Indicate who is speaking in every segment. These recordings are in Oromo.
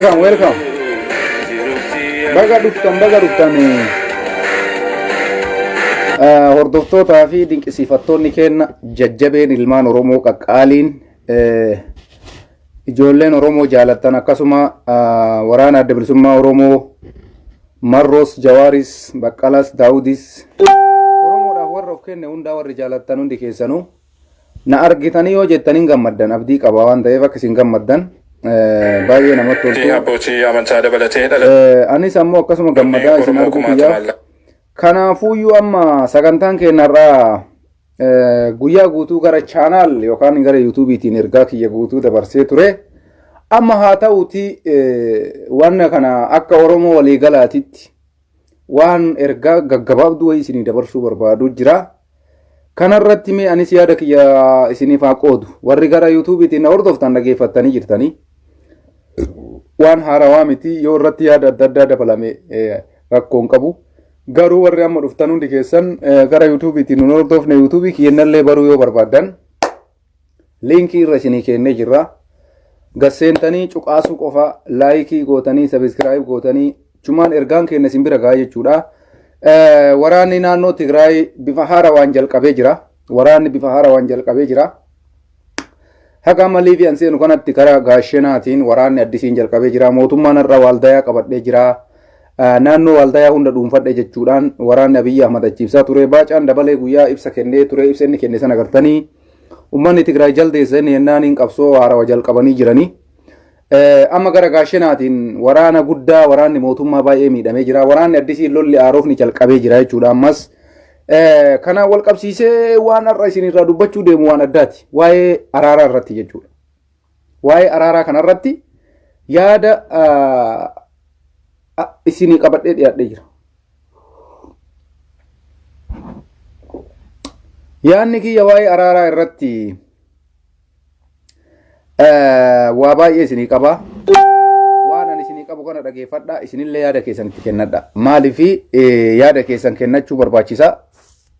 Speaker 1: Welcome. Baga dhuftan hordoftootaa fi dinqisiifattoonni keenya jajjabeen ilmaan Oromoo qaqqaaliin ijoolleen Oromoo jaalattan akkasuma waraana adda bilisummaa Oromoo Marros, Jawaaris, Baqqalas, Daawudis Oromoodhaaf warra of kenne hundaa warri jaalattan hundi keessanuu na argitanii yoo jettaniin gammaddan abdii qaba waan ta'eef akka isin gammaddan baay'ee namatti toltu. Anis ammoo akkasuma gammadaa isin arguu guyyaa. Kanaafuyyuu amma sagantaan keenyarraa guyyaa guutuu gara chaanaal yookaan gara yuutuubiitiin ergaa kiyya guutuu dabarsee ture. Amma haa ta'uuti waan kana akka Oromoo waliigalaatitti waan ergaa gaggabaabduu wayii isinii dabarsuu barbaadu jira. Kanarratti mee anis yaada kiyya isiniif haa qoodu. Warri gara yuutuubiitiin na hordoftan dhageeffattanii jirtanii. Waan haarawaa miti yoo irratti yaada adda addaa dabalame rakkoon qabu. Garuu warri amma dhuftan hundi keessan gara yuutuubiitiin nu hordofne yuutuubii kiyyannallee baruu yoo barbaadan liinkii irra isinii kennee jirra. Gasseentanii cuqaasuu qofa laayikii gootanii sabiskiraayib gootanii cumaan ergaan keenya isin bira gahaa jechuudha. Waraanni naannoo Tigraay bifa haarawaan jalqabee jira. Waraanni bifa haarawaan jalqabee jira. Haga malee fi anseenu kanatti karaa gaashenaatiin waraanni addisiin jalqabee jira. Mootummaan irra waaldayaa qabadhee jira. Naannoo waaldayaa hunda dhuunfadhe jechuudhaan waraanni Abiyyi Ahmad achiibsaa ture. Baacaan dabalee guyyaa ibsa kennee ture. Ibsa inni kenne sana agartanii uummanni Tigraay jaldeessan yennaaniin qabsoo haarawa jalqabanii jiranii. Amma gara gaashenaatiin waraana guddaa waraanni mootummaa baay'ee miidhamee jira. Waraanni addisiin lolli aaroofni jalqabee jira jechuudha. Ammas kanaan wal qabsiisee waan har'a isinirraa dubbachuu deemu waan addaati. Waa'ee araaraa irratti jechuudha. Waa'ee araaraa kanarratti yaada isinii qabadhee dhiyaadhee jira. Yaadni kiyya waa'ee araaraa irratti waa baay'ee isinii qaba. Waan ani isinii qabu kana dhageeffadha. Isinillee yaada keessan itti kennadha. Maaliifi yaada keessan kennachuu barbaachisa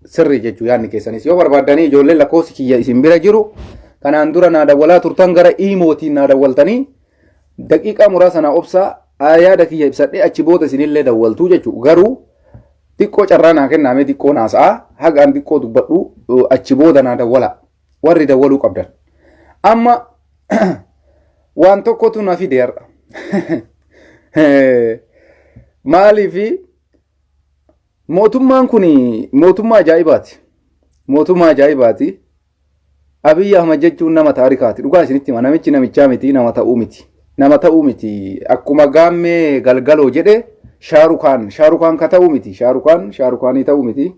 Speaker 1: sirrii jechuu yaadni keessanis yoo barbaadanii ijoolleen lakkoofsi kiyya isin bira jiru kanaan dura naa dawwalaa turtan gara iimootiin naa dawwaltanii daqiiqaa muraasa naa obsaa yaada kiyya ibsadhee achi booda isinillee dawwaltuu jechuu garuu xiqqoo carraa naa kenname xiqqoo naasa'a hagaan xiqqoo dubbadhu achi booda naa dawwala warri dawwaluu qabdan amma waan tokkotu na fide har'a maaliifi mootummaan kun mootummaa ajaa'ibaati. Mootummaa ajaa'ibaati. Abiyyi Ahmad jechuun nama taarikaati. Dhugaa isinitti hima namichi namichaa miti nama ta'uu miti. Nama ta'uu miti. Akkuma gaammee galgaloo jedhe Shaarukaan ka ta'uu miti. Shaarukaanii ta'uu miti.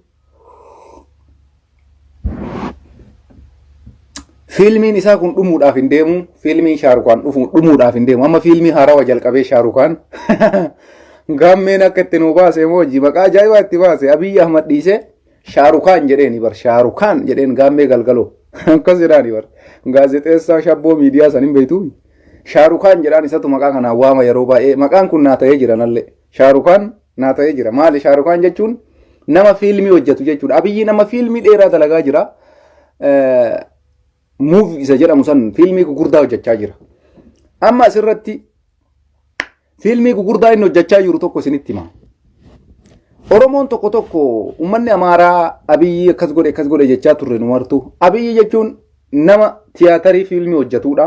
Speaker 1: Fiilmiin isaa kun dhumuudhaaf hin deemu. Fiilmiin Shaarukaan dhumuudhaaf hin deemu. Amma fiilmii haarawaa jalqabee Shaarukaan. Gaammeen akka itti nu baase mooji maqaa ajaa'ibaa itti baase Abiyyi Ahmad dhiise Shaarukaan jedheeni bar Shaarukaan jedheen gaammee galgaloo akkas jedhaani bar gaazexeessaa shabboo miidiyaa san hin beektu Shaarukaan jedhaan isatu maqaa kanaan waama yeroo baay'ee maqaan kun naa ta'ee jira nallee Shaarukaan naa ta'ee jira maali Shaarukaan jechuun nama fiilmii hojjetu jechuudha Abiyyi nama fiilmii dheeraa dalagaa jira muuf isa jedhamu san fiilmii gurguddaa hojjechaa jira amma asirratti fiilmii gurguddaa inni hojjechaa jiru tokko isinitti hima. Oromoon tokko uummanni Amaaraa Abiyyi akkas godhe jechaa turre nu martu. Abiyyi jechuun nama tiyaatarii fiilmii hojjetudha.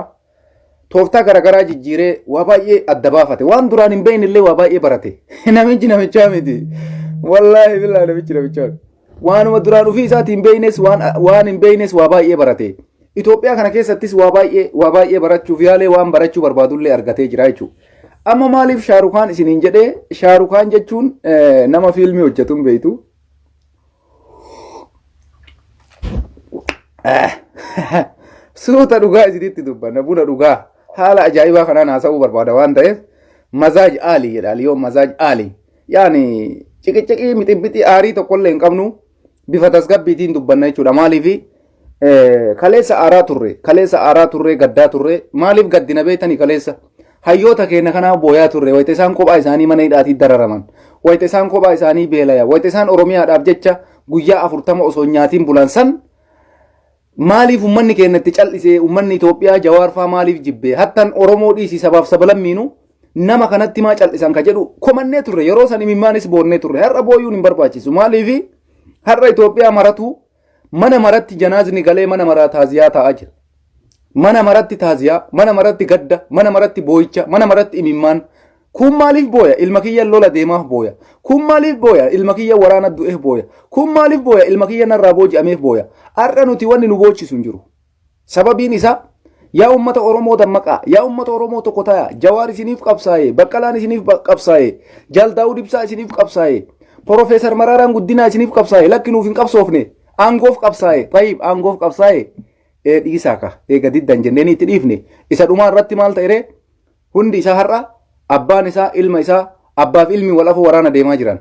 Speaker 1: Tooftaa garaagaraa jijjiiree waa baay'ee adda baafate. Waan duraan hin beekne illee waa baay'ee barate. Namichi namichaa miti. Wallaahi billaa namichi namichaa miti. Waanuma duraan ofii isaatii hin beeknes waan hin beeknes waa baay'ee barate. Itoophiyaa kana keessattis waa baay'ee barachuuf yaalee waan barachuu barbaadullee argatee jira jechuudha. Amma maaliif Shaarukaan isiniin jedhee Shaarukaan jechuun nama fiilmii hojjetu hin beektu. Suuta dhugaa isinitti dubbanna buna dhugaa haala ajaa'ibaa kanaan haasa'uu barbaada waan ta'eef mazaaj aalii jedha Aliyoon mazaaj aalii yaani ciqiccaqii miximixii aarii tokkollee hin qabnu bifa tasgabbiitiin dubbanna jechuudha maaliifi kaleessa aaraa turre gaddaa turre maaliif gaddina beektanii kaleessa. Hayyoota keenya kanaa booyaa turre wayita isaan kophaa isaanii mana hidhaatii dararaman wayita isaan kophaa isaanii beelaya wayita isaan Oromiyaadhaaf jecha guyyaa 40 osoo nyaatiin bulan san maaliif uummanni keenya itti cal'isee uummanni Itoophiyaa Jawaar fa'aa maaliif jibbee hattan Oromoo dhiisii sabaaf sabalammiinu nama kanatti maa cal'isan ka jedhu komannee turre yeroo san imimmaanis boonnee turre har'a booyuun hin barbaachisu maaliifi har'a Itoophiyaa maratu mana maratti janaazni galee mana maraa taaziyaa ta'aa jira mana maratti taaziyaa mana maratti gadda mana maratti booyicha mana maratti imimmaan kun maaliif booya ilma kiyya lola deemaaf booya kun maaliif booya ilma kiyya waraana du'eef booya kun maaliif booya ilma kiyya narraa booji'ameef booya har'a nuti wanni nu boochisu hin jiru sababiin isaa yaa ummata Oromoo dammaqaa yaa ummata Oromoo tokko ta'a Jawaar isiniif qabsaa'e Baqqalaan isiniif qabsaa'e Jaal Daawud Ibsaa isiniif qabsaa'e Profeesar Maraaraan Guddinaa isiniif qabsaa'e lakki nuuf hin qabsoofne aangoof qabsaa'e tayyib aangoof qabsaa'e dhiisaa ka eega diddan jenneen itti dhiifne isa dhumaa irratti maal ta'e hundi isaa har'a abbaan isaa ilma isaa abbaaf ilmi wal afoo waraana deemaa jiran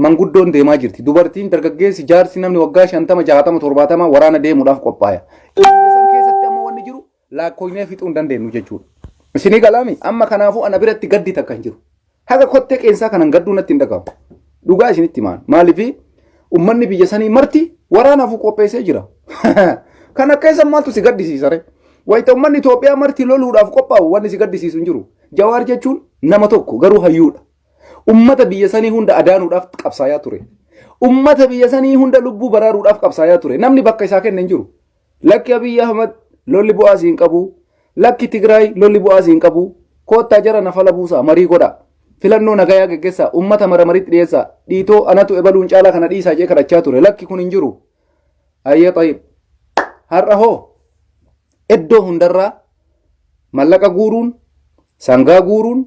Speaker 1: manguddoon deemaa jirti dubartiin dargaggeessi jaarsi namni waggaa 50 60 70 waraana deemuudhaaf qophaa'e san keessatti amma wanni jiru laakkoynee fixuu hin dandeenyu jechuudha isinii galaami amma kanaafuu ana biratti gaddi takka hin jiru haga kottee qeensaa kanan gadduu natti hin dhagahu dhugaa isinitti maan maaliif ummanni biyya sanii marti waraanaaf qopheessee jira kan akka isa maaltu si gaddisiisare wayita ummanni Itoophiyaa marti loluudhaaf qophaa'u wanni si gaddisiisu hin jiru Jawaar jechuun nama tokko garuu hayyuudha ummata biyya sanii hunda adaanuudhaaf qabsaayaa ture ummata biyya sanii hunda lubbuu baraaruudhaaf qabsaayaa ture namni bakka isaa kenne hin jiru lakki Abiy Ahmad lolli bu'aa siin qabu lakki Tigraay lolli bu'aa siin qabu koottaa jara nafala buusaa marii godha filannoo nagayaa geggeessaa ummata maramaritti dhiyeessaa dhiitoo anatu ebaluun caalaa kana dhiisaa jee kadhachaa ture lakki kun hin jiru ayyee tayyib har'a hoo iddoo hundarraa mallaqa guuruun sangaa guuruun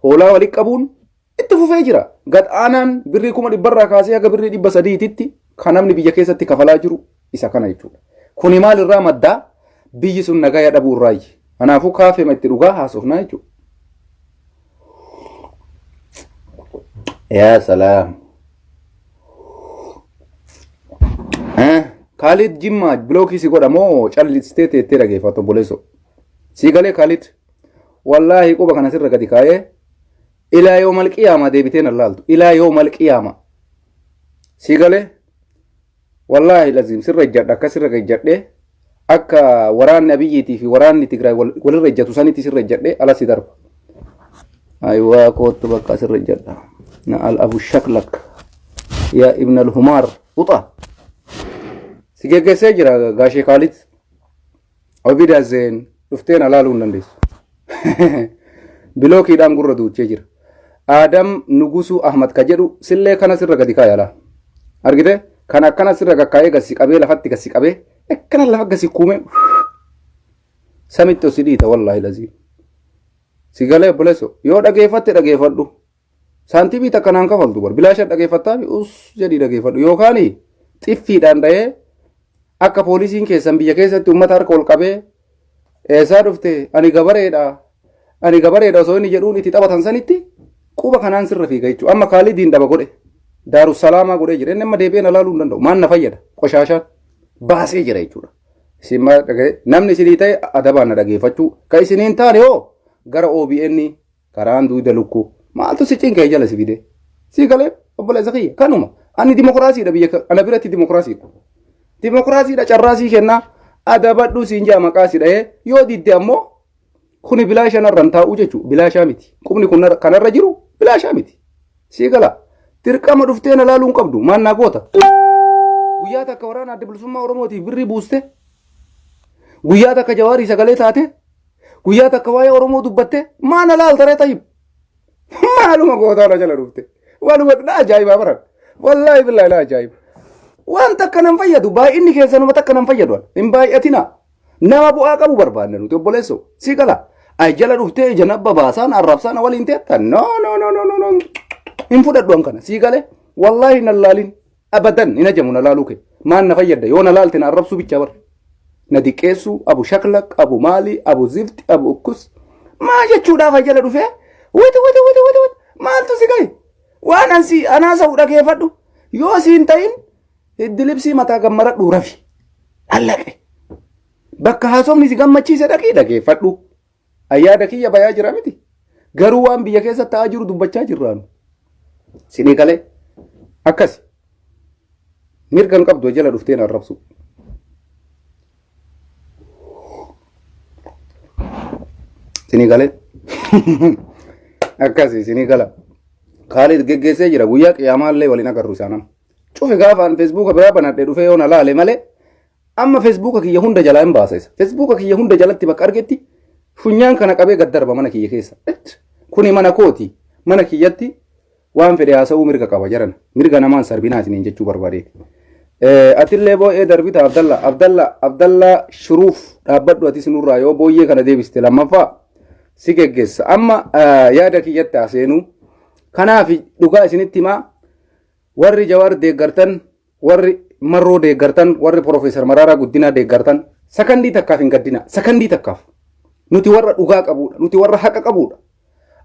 Speaker 1: hoolaa walitti qabuun itti fufee jira gad aanaan birrii 100 kaasee haga birrii 300 kan namni biyya keessatti kafalaa jiru isa kana jechuudha kuni maal irraa maddaa biyyi sun nagaya dhabuu irraayi kanaafuu kaafee itti dhugaa haasofnaa jechuudha yaa salaam Khalid Jimma blookii si godhamoo callistee teettee dhageeffatu bolesso si galee Khalid wallahi quba kana sirra gadi kaayee ilaa yawmal qiyaama deebiteen allaaltu ilaa yawmal qiyaama si galee wallahi lazim sirra ijjadha akka sirra ijjadhee akka waraanni Abiyyiitii fi waraanni Tigraay walirra ijjatu sanitti sirra ijjadhee ala si darba aywa kootu bakka sirra ijjadha na al abu shaklak ya ibn al humar uta si geggeessee jira gaashee Khalid obidazen dhufteen alaaluu hin dandeessu bilookiidhaan gurra duuchee jira Adam Nugusu Ahmad ka jedhu sillee kana sirra gadi kaayala argite kana akkana sirra gakkaayee gasi qabee lafatti gasi qabee akkana lafa gasi kuume samitti osidhiita wallahi lazii si galee bolesso yoo dhageeffatte dhageeffadhu saantibii takka naan kafaltu bar bilaasha dhageeffattaa us jedhii dhageeffadhu yookaan xiffiidhaan dha'ee akka poolisiin keessan biyya keessatti uummata harka ol qabee eessaa dhufte ani gabareedha osoo inni jedhuun itti taphatan sanitti quba kanaan sirra fiiga jechuudha amma Khaalidiin dhaba godhe Daarussalaamaa godhee jira inni amma deebi'een alaaluu hin danda'u maan na fayyada qoshaashaan baasee jira jechuudha namni isinii ta'e adabaan na dhageeffachuu ka isiniin taane hoo gara OBN karaan duuda lukkuu maaltu si cinkee jala si fide si galee obboleessa kiyya kanuma ani dimokiraasiidha biyya ana biratti dimokiraasiidha carraasii kennaa adabadhu siin jaa maqaasidha yoo didde ammoo kuni bilaashaa narraan taa'uu jechuudha bilaashaa miti qubni kun kanarra jiru bilaashaa miti si gala dirqama dhuftee na laaluun qabdu maannaa goota guyyaa takka waraana adda bilisummaa Oromootiif birrii buuste guyyaa takka Jawaarii sagalee taate guyyaa takka waa'ee Oromoo dubbatte maana laaltaree tayyib maaluma gootaa na jala dhufte waluma na ajaa'iba baran wallahi billahi la ajaa'iba waan takka nan fayyadu baay'inni keessanuma takka nan fayyadu hin baay'atina nama bu'aa qabu barbaanna nuti obboleesso si gala ay jala dhuftee ija nabba baasaan arrabsaan waliin teetta no hin fudhadhu an kana si gale wallahi nan laalin abadan ina jamu na laaluu ke maan na fayyadda yoo na laalte na arrabsuu bicha bar na diqqeessu abu shaklak abu maali abu zifti abu ukkus maa jechuudhaaf jala dhufee wati maaltu si gahe waan ansi anaasa dhageeffadhu yoo siin ta'in iddilibsii mataa gammaradhu rafi allaqe bakka haasofni si gammachiise dhaqii dhageeffadhu ayyaada kiyya bayaa jira miti garuu waan biyya keessa ta'aa jiru dubbachaa jirraanu sinii galee akkasi mirgan qabdu jala dhufteen arrabsu sinii galee akkasi isinii gala Khalid geggeessee jira guyyaa qiyaamaallee waliin agarru isaanam cufe gaafaan feesbuuka biraa banadhee dhufee yoo na laale malee amma feesbuuka kiyya hunda jalaa hin baasisa feesbuuka kiyya hunda jalatti bakka argetti funyaan kana qabee gaddarba mana kiyya keessa kuni mana kooti mana kiyyatti waan fedhe haasa'uu mirga qaba jaran mirga namaan sarbinaatiniin jechuu barbaadeeti. Atillee boo'ee darbita Abdalla Shuruuf dhaabbadhu ati sinurraa yoo booyyee kana deebiste lammaffaa si geggeessa amma yaada kiyyatti haaseenuu kanaaf dhugaa isinitti himaa warri Jawaar deeggartan warri Marroo deeggartan warri Profeesar Maraaraa Guddinaa deeggartan sakandii takkaaf hin gaddina sakandii takkaaf nuti warra dhugaa qabudha nuti warra haqa qabudha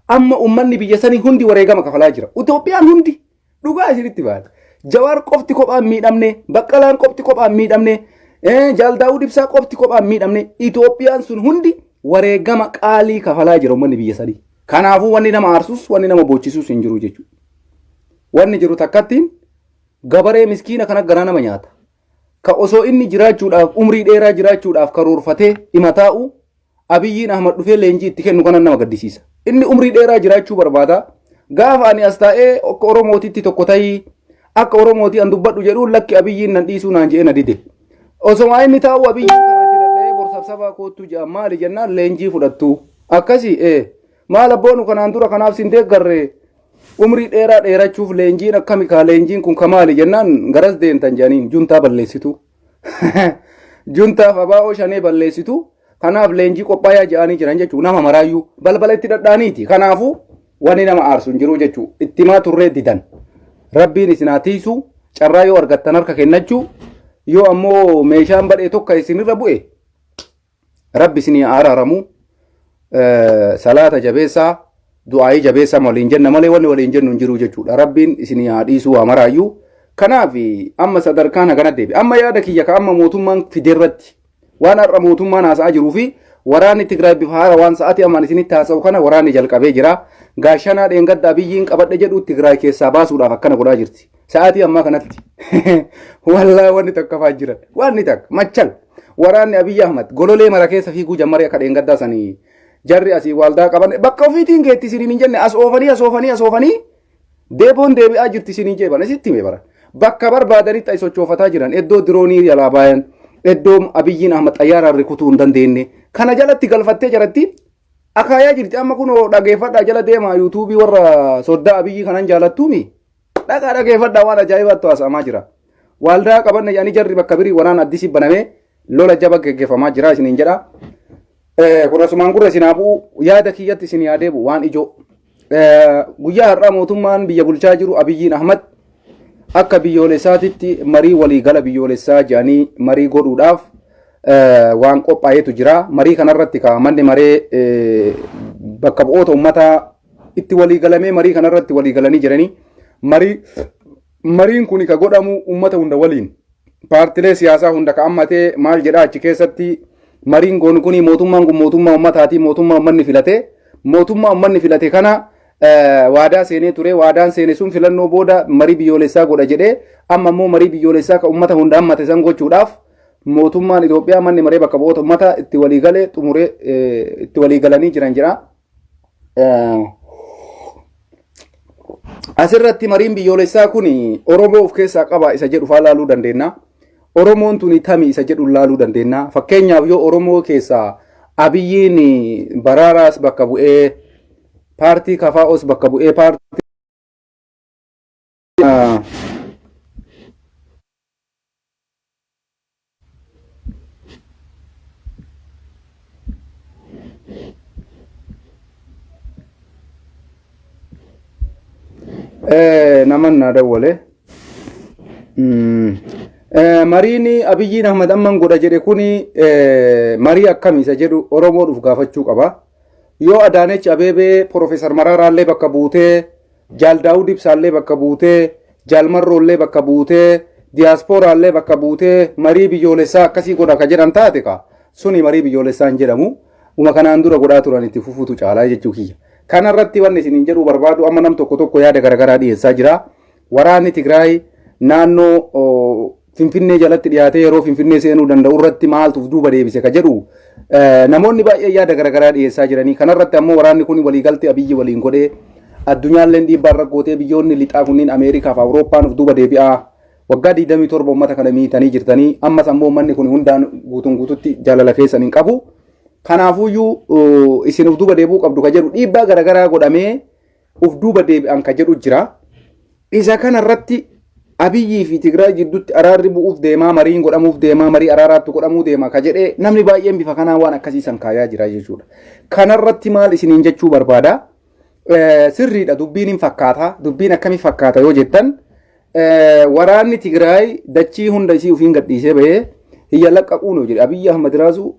Speaker 1: amma ummanni biyya sanii hundi wareegama kafalaa jira Itoophiyaan hundi dhugaa isinitti baata Jawaar qofti kophaan miidhamne Baqqalaan qofti kophaan miidhamne Jaal Daawud Ibsaa qofti kophaan miidhamne Itoophiyaan sun hundi wareegama qaalii kafalaa jira ummanni biyya sanii kanaafuu wanni nama aarsus wanni nama boochisuus hin jiru jechuudha wanni jiru takkattiin gabaree miskiina kana garaa nama nyaata ka osoo inni jiraachuudhaaf umrii dheeraa jiraachuudhaaf karoorfatee imataa'u Abiyyiin Ahmad dhufee leenjii itti kennu kana nama gaddisiisa inni umrii dheeraa jiraachuu barbaada gaafa ani as taa'ee akka Oromootitti tokko ta'ii akka Oromootii an dubbadhu jedhu lakki Abiyyiin nan dhiisuu naan je'e na dide osoo inni taa'u Abiyyiin karratti dadha'ee borsabsabaa koottuu jedha maali jennaan leenjii fudhattu akkasii maal abboonu kanaan dura kanaaf sin deeggarre umrii dheeraa dheerachuuf leenjiin akkami kaa leenjiin kun kamaali jennaan garas deemtan jedhaniin juntaa balleessitu juntaaf abaa'oo shanee balleessitu kanaaf leenjii qophaayaa jedhanii jiran jechuun nama maraayyuu balbala itti dhadhaaniiti kanaafuu wanni nama aarsu hin jiru jechuun ittimaa turree didan rabbiin isin haa tiisu carraa yoo argattan harka kennachuu yoo ammoo meeshaan badhee tokko isinirra bu'e rabbi isinii araaramu salaata jabeessaa du'aayii jabeessaa waliin jenna malee wanni waliin jennu hin jiru jechuudha rabbiin isinii haa dhiisuu haa maraayyuu kanaaf amma sadarkaan hagana deebi amma yaada kiyya ka amma mootummaan fideerratti waan har'a mootummaan haasa'aa jiruu fi waraanni Tigraay bifa haara waan sa'aatii ammaan isinitti haasa'u kana waraanni jalqabee jira gaashanaa dheengadda Abiyyiin qabadhe jedhu Tigraay keessaa baasuudhaaf akkana godhaa jirti sa'aatii ammaa kanatti wallaahi wanni takka faa jiran wanni takka machal waraanni Abiyyi Ahmad gololee mara keessa fiiguu jammaree akka dheengaddaa sanii jarri asii waldaa qaban bakka ofiitiin geetti isiniin hin jenne as oofanii deeboon deebi'aa jirti isiniin jeeban isitti hime bara bakka barbaadanitti sochoofataa jiran iddoo diroonii jalaa baayan iddoo Abiyyiin Ahmad xayyaaraan rikutuu hin dandeenye kana jalatti galfattee jaratti akaayaa jirti amma kunoo dhageeffadhaa jala deemaa yuutuubii warra soddaa Abiyyii kanan jaalattuumi dhaqaa dhageeffadhaa waan ajaa'ibaatti haasa'amaa jira waldaa qabanne jedhanii jarri bakka birii waraan addisii banamee lola jaba geggeeffamaa jira isiniin jedha kun asumaan gurra isinaafuu yaada kiyyatti isin yaadeebu waan ijoo guyyaa har'aa mootummaan biyya bulchaa jiru Abiyyiin Ahmad akka biyyoolessaatitti marii waliigala biyyoolessaa jedhanii marii godhuudhaaf waan qophaa'eetu jira marii kanarratti manni maree bakka bu'oota uummataa itti waliigalamee marii kanarratti waliigalanii jiranii mariin kun ka godhamu uummata hunda waliin paartilee siyaasaa hunda ka ammatee maal jedhaa achi keessatti mariin goon kuni mootummaan kun mootummaa uummataati mootummaa uummanni filate kana waadaa seenee ture waadaan seene sun filannoo booda marii biyyoolessaa godha jedhee amma immoo marii biyyoolessaa ka uummata hunda hammate san gochuudhaaf mootummaan Itoophiyaa manni maree bakka bu'oota uummataa itti waliigalee xumuree itti waliigalanii jiran jira. Asirratti mariin biyyoolessaa kun Oromoo of keessaa qaba isa jedhu faa laaluu dandeenya. Oromoon tuni tami isa jedhu laaluu dandeenya. Fakkeenyaaf yoo Oromoo keessaa Abiyyiin Baraaraas bakka bu'ee paartii Kafaa'os bakka bu'ee paartii naman na dawwale mariin Abiyyiin Ahmad amman godha jedhe kuni marii akkamii isa jedhu Oromoodhaaf gaafachuu qaba. Yoo Adaanech Abeebee Profeesar Maraaraallee bakka buutee Jaal Daawud Ibsaallee bakka buutee Jaal Marroollee bakka buutee Diyaasporaallee bakka buutee marii biyyoolessaa akkasii godha ka jedhan taate ka suni marii biyyoolessaan jedhamu uma kanaan dura godhaa turan itti fufuutu caalaa jechuu kiyya. Kanarratti wanni isiniin jedhu barbaadu amma nam tokko yaada garagaraa dhiyeessaa jira. Waraanni Tigraay naannoo Finfinnee jalatti dhiyaatee yeroo Finfinnee seenuu danda'u irratti maaltu duuba deebise ka jedhu namoonni baay'ee yaada garaagaraa dhiyeessaa jiranii. Kanarratti ammoo waraanni kun waliigaltee Abiyyi waliin godhee addunyaallee dhiibbaa irra gootee biyyoonni lixaa kunniin Ameerikaa fi Awurooppaan duuba deebi'aa waggaa 27 uummata kana miitanii jirtanii. Ammas ammoo uummanni kun hundaan guututti jaalala keessan hin qabu. Kanaafuyyuu isin uf duuba deebi'uu qabdu ka jedhu dhiibbaa garaagaraa godhamee uf duuba deebi'an ka jedhu jira. Isa kanarratti Abiyyii fi Tigraay jidduutti araarri bu'uuf deemaa, mariin godhamuuf deemaa, marii araaraatti godhamuu deemaa ka jedhee namni baay'een bifa kanaa waan akkasiisan kaayaa jira jechuudha. Kanarratti maal isiniin jechuu barbaada? Sirriidha dubbiin hin fakkaata. Dubbiin akkamii fakkaata yoo jettan waraanni Tigraay dachii hunda isii ufiin gadhiisee bahee hiyya laqqaquun jedhe Abiyyi Ahmad Raasuu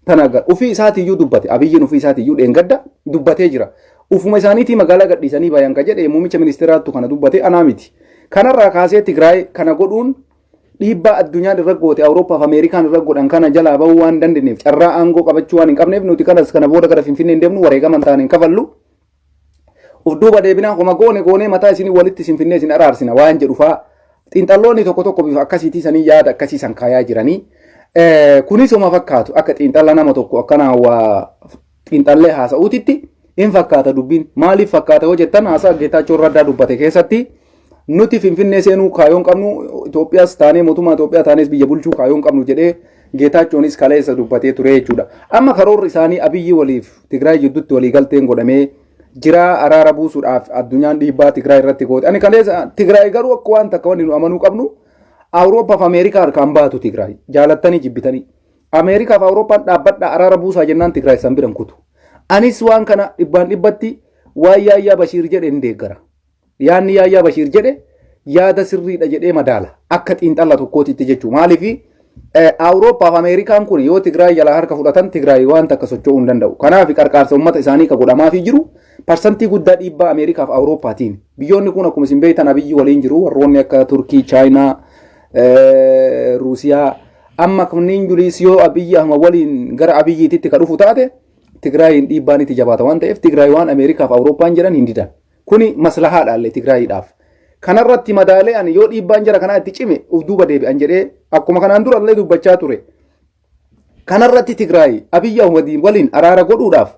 Speaker 1: tanagar ufii isaatiiyyuu dubbate. Abiyyiin ufii isaatiiyyuu dheengadda dubbatee jira. Ufuma isaaniitii magaalaa gadhiisanii bayan ka jedhe muummicha ministeeraattu kana dubbate anaa miti. Kanarraa kaasee Tigraay kana godhuun dhiibbaa addunyaan irra goote Awurooppaa fi Ameerikaan irra godhan kana jalaa bahuu waan dandeenyeef carraa aangoo qabachuu waan hin qabneef nuti kanas kana booda gara Finfinnee hin deemnu wareegaman taane hin kafallu. Uf duuba deebinaa homa goone mataa isinii walitti Finfinnee isin araarsina waan jedhu fa'aa xiinxalloonni tokko bifa akkasiitii sanii yaada akkasiisan kaayaa jiranii. Kunis homa fakkaatu akka xiinxalla nama tokko akkana waa xiinxallee haasa'uutitti hin fakkaata dubbiin. Maaliif fakkaata yoo jettan haasaa Geetaachoo Raddaa dubbate keessatti nuti Finfinnee seenuu kaayoon qabnu Itoophiyaas taanee mootummaa Itoophiyaa taanees biyya bulchuu kaayoon qabnu jedhee Geetaachoonis kaleessa dubbatee ture jechuudha. Amma karoorri isaanii Abiyyi waliif Tigraay jidduutti waliigalteen godhamee jira araara buusuudhaaf addunyaan dhiibbaa Tigraay irratti goote. Ani kaleessa Tigraay garuu akka waan takka wanni nu amanuu qabnu Awurooppaa fi Ameerikaa harkaan baatu Tigraay jaalattanii jibbitanii. Ameerikaa fi Awurooppaan dhaabbadhaa araara buusaa jennaan Tigraay san biran kutu. Anis waan kana dhibbaan dhibbatti waan Yaayyaa Bashiir jedhe hin deeggara. Yaanni Yaayyaa Bashiir jedhe yaada sirriidha jedhee madaala akka xiinxalla tokkootitti jechuu. Maaliif Awurooppaa fi Ameerikaan kun yoo Tigraay jalaa harka fudhatan Tigraay waan takka socho'uu hin danda'u. Kanaaf qarqaarsa uummata isaanii ka godhamaafii jiru parsantii guddaa dhiibbaa Ameerikaa fi Awurooppaatiin. Biyyoonni kun akkuma isin beektan Abiyyi waliin jiru warroonni akka Turkii, Chaayinaa, Ruusiyaa amma kunniin juliis yoo Abiyyi Ahmad waliin gara Abiyyiititti ka dhufu taate Tigraayin dhiibbaan itti jabaata waan ta'eef Tigraay waan Ameerikaa fi Awurooppaan jedhan hin didan. Kuni maslahaadhaallee Tigraayiidhaaf. Kanarratti madaalee ani yoo dhiibbaan jara kanaa itti cime uf duuba deebi'an jedhee akkuma kanaan durallee dubbachaa ture. Kanarratti Tigraay Abiyyi Ahmad waliin araara godhuudhaaf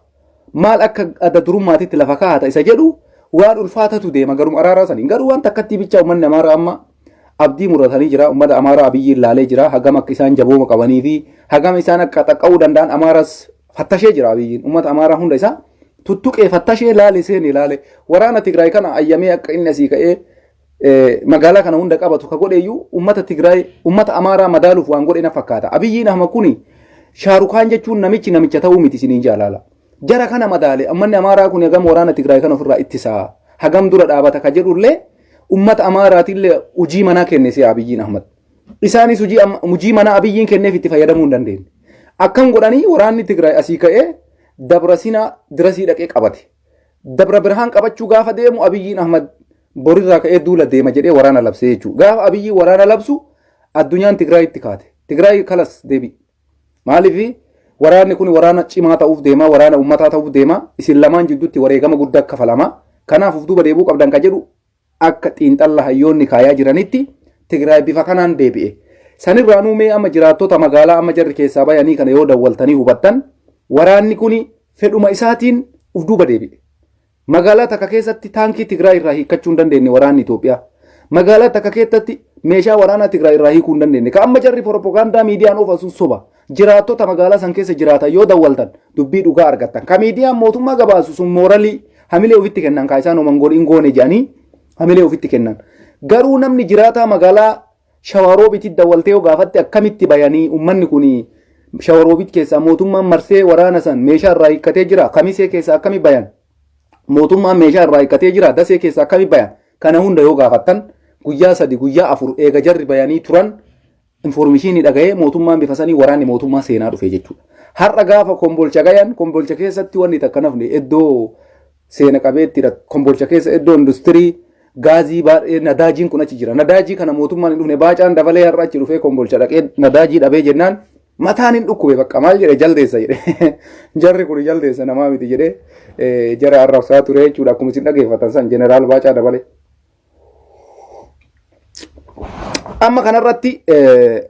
Speaker 1: maal akka adda durummaatitti lafa kaa'ata isa jedhu waan ulfaatatu deema garuu araaraa saniin garuu waan takkatti bichaa uummanni Amaaraa amma abdii muratanii jira. Uummata Amaaraa Abiyyi ilaalee jira. Hagam akka isaan jabooma qabanii fi hagam isaan akka xaqqa'uu danda'an Amaaras fattashee jira. Abiyyiin uummata Amaaraa hunda isaa tuttuqee fattashee ilaale seen ilaale waraana Tigraay kana ayyamee akka inni asii ka'ee magaalaa kana hunda qabatu ka godheeyyuu uummata Tigraay uummata Amaaraa madaaluuf waan godhe na fakkaata. Abiyyiin Ahmad kuni Shaarukaan jechuun namicha ta'uu miti isiniin jaalala. Jara kana madaale uummanni Amaaraa kun hagam waraana Tigraay kana ofirraa ittisaa hagam dura dhaabata ka jedhullee uummata Amaaraatillee hojii manaa kenne si Abiyyiin Ahmad. Isaanis hojii manaa Abiyyiin kenneef itti fayyadamuu hin dandeenye. Akkam godhanii waraanni Tigraay asii ka'ee Dabra Sinaa dirasii dhaqee qabate. Dabra Birhaan qabachuu gaafa deemu Abiyyiin Ahmad borirraa ka'ee duula deema jedhee waraana labsee jechuudha. Gaafa Abiyyi waraana labsu addunyaan Tigraay itti kaate. Tigraay kalas deebi. Maaliif waraanni kun waraana cimaa ta'uuf deema, waraana uummataa ta'uuf deema. Isin lamaan jidduutti wareegama guddaa kafalama. Kanaaf uf duuba deebuu qabdan ka jedhu akka xiinxalla hayyoonni kaayaa jiranitti Tigraay bifa kanaan deebi'e. Sanirraa nuumee amma jiraattota magaalaa amma jarri keessaa bayanii kana yoo dawwaltanii hubattan waraanni kun fedhuma isaatiin uf duuba deebi'e. Magaalaa takka keessatti taankii Tigraay irraa hiikkachuu hin dandeenye waraanni Itoophiyaa. Magaalaa takka keessatti meeshaa waraanaa Tigraay irraa hiikuu hin dandeenye. Ka amma jarri propagaandaa miidiyaan oofasuun soba. Jiraattota magaalaa san keessa jiraatan yoo dawwaltan dubbii dhugaa argattan. Ka miidiyaan mootummaa gabaasu sun mooralii hamilee ofitti kennan ka isaan omangoon hin goone jedhanii hamilee ofitti kennan. Garuu namni jiraataa magaalaa Shawaroobitti dawwaltee yoo gaafatte akkamitti bayanii uummanni kun Shawaroobitti keessaa mootummaan marsee waraana san meeshaa irraa hiikkatee jira. Kamisee keessaa akkami bayan? Mootummaan meeshaa irraa hiikkatee jira. Dasee keessaa akkami bayan? Kana hunda yoo gaafattan guyyaa 3 guyyaa 4 eega jarri bayanii turan informeeshinii dhaga'ee mootummaan bifa sanii waraanni mootummaa seenaa dhufe jechuudha. Har'a gaafa Kombolcha gayan Kombolcha keessatti wanni takka nafne iddoo seena qabeettidha. Kombolcha keessa iddoo industirii gaazii nadaajiin kun achi jira. Nadaajii kana mootummaan hin dhufne baacaan dabalee har'a achi dhufee Kombolcha dhaqee nadaajii dhabee jennaan mataan hin dhukkube bakka maal jedhe jaldeessa jedhe. Jarri kun jaldeessa namaa miti jedhee jara arrabsaa ture jechuudha. Akkuma isin dhageeffatan san jeneraal Baacaa dabalee. amma kanarratti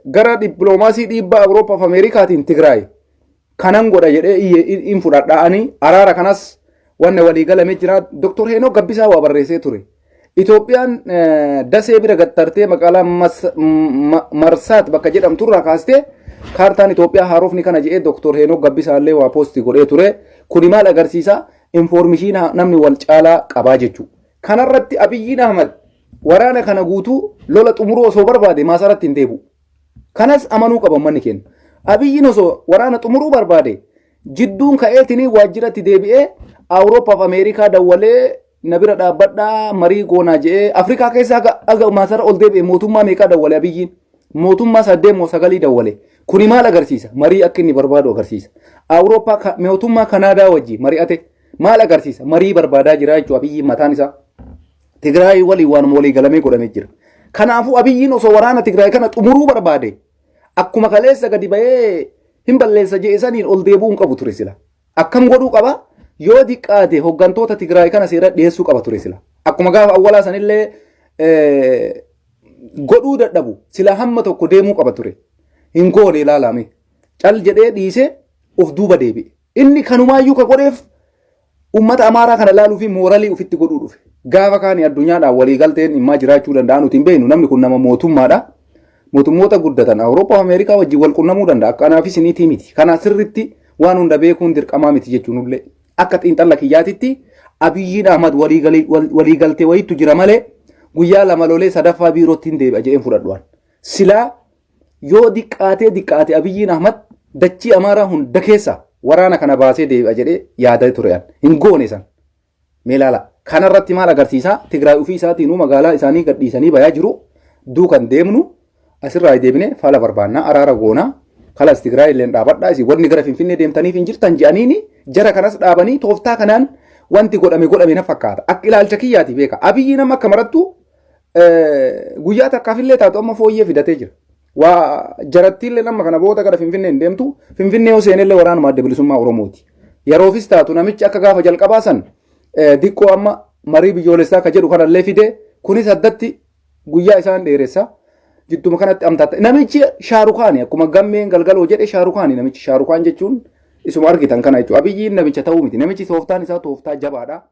Speaker 1: gara dippiloomaasii dhiibbaa Awurooppaa fi Ameerikaatiin Tigraay kanan godha jedhee in fudhadhaa'anii araara kanas wanne walii galamee jira. Dr. Heenok Gabbisaa waa barreessee ture. Itoophiyaan dasee bira gattartee maqaalaa Marsaat bakka jedhamturraa kaastee kaartaan Itoophiyaa haarofni kana jedhee Dr. Heenok Gabbisaa illee waa poosti godhee ture. Kuni maal agarsiisa? Informeeshinii namni wal caalaa qabaa jechuudha. Kanarratti Abiyyiin Ahmad waraana kana guutuu lola xumuruu osoo barbaade maasaratti hin deebi'u. Kanas amanuu qaban manni keenya. Abiyyiin osoo waraana xumuruu barbaade jidduun ka'eetiin waajjiratti deebi'ee Awurooppaa fi Ameerikaa dawwalee na bira dhaabbadhaa marii goonaa jedhee Afrikaa keessaa aga maasara ol deebi'e mootummaa meeqaa dawwale Abiyyiin? Mootummaa 8 dawwale. Kuni maal agarsiisa? Marii akka inni barbaadu agarsiisa. Awurooppaa mootummaa Kanaadaa wajjin mari'ate maal agarsiisa? Marii barbaadaa jira jechuudha Abiyyiin mataan isaa. Tigraay waliin waan walii galamee godhamee jira. Kanaafuu Abiyyiin osoo waraana Tigraay kana xumuruu barbaade akkuma kaleessa gadi bahee hin balleessa jeesaniin ol deebi'uun qabu ture sila. Akkam godhuu qaba? Yoo diqqaate hoggantoota Tigraay kana seera dhiyeessuu qaba ture sila. Akkuma gaafa awwalaa sanillee godhuu dadhabu sila hamma tokko deemuu qaba ture. Hin goone ilaalame. Cal jedhee dhiisee of duuba deebi'e. Inni kanumaayyuu ka godheef ummata Amaaraa kana ilaaluu fi mooralii ofitti godhuu dhufe. Gaafa kaanii addunyaadhaan walii galteen immaa jiraachuu danda'an nuti hin beeknu. Namni kun nama mootummaadha. Mootummoota guddatan Awurooppaa fi Ameerikaa wajjin wal qunnamuu danda'a. Kanaafis niitii miti. Kana sirritti waan hunda beekuun dirqamaa miti jechuunillee. Akka xiinxala kiyyaatitti Abiyyiin Ahmad walii galtee wayiitu jira malee guyyaa lama lolee sadaffaa biirootti hin deebi'a jedheen fudhadhuwaan. Silaa yoo diqqaatee Abiyyiin Ahmad dachii Amaaraa hunda keessa waraana kana baasee deebi'a jedhee yaada ture'an. Hin goone san. Meelaala. Kanarratti maal agarsiisa? Tigraay ofii isaatiinuu magaalaa isaanii gadhiisanii bayaa jiru. Duukan deemnu asirraa deebine faala barbaannaa araara goonaa. Kalas Tigraay illee dhaabadhaa isin wanni gara Finfinnee deemtaniif hin jirtan jedhaniini jara kanas dhaabanii tooftaa kanaan wanti godhame na fakkaata. Akka ilaalcha kiyyaati beeka. Abiyyi nama akka marattu guyyaa takkaafillee taatu amma fooyyee fidatee jira. Waa jarattiillee nama kana booda gara Finfinnee hin deemtu. Finfinnee yoo seenellee waraanuma adda bilisummaa Oromooti. Yeroofis taatu namichi akka gaafa jalqabaa san diqqoo amma marii biyyoolessaa akka jedhu kanallee fide kunis addatti guyyaa isaan dheeressa. Jidduma kanatti amtaata. Namichi Shaarukaani akkuma gammeen galgaloo jedhe Shaarukaani namichi Shaarukaan jechuun isuma argitan kana jechuudha. Abiyyiin namicha ta'uu miti. Namichi tooftaan isaa tooftaa jabaadha.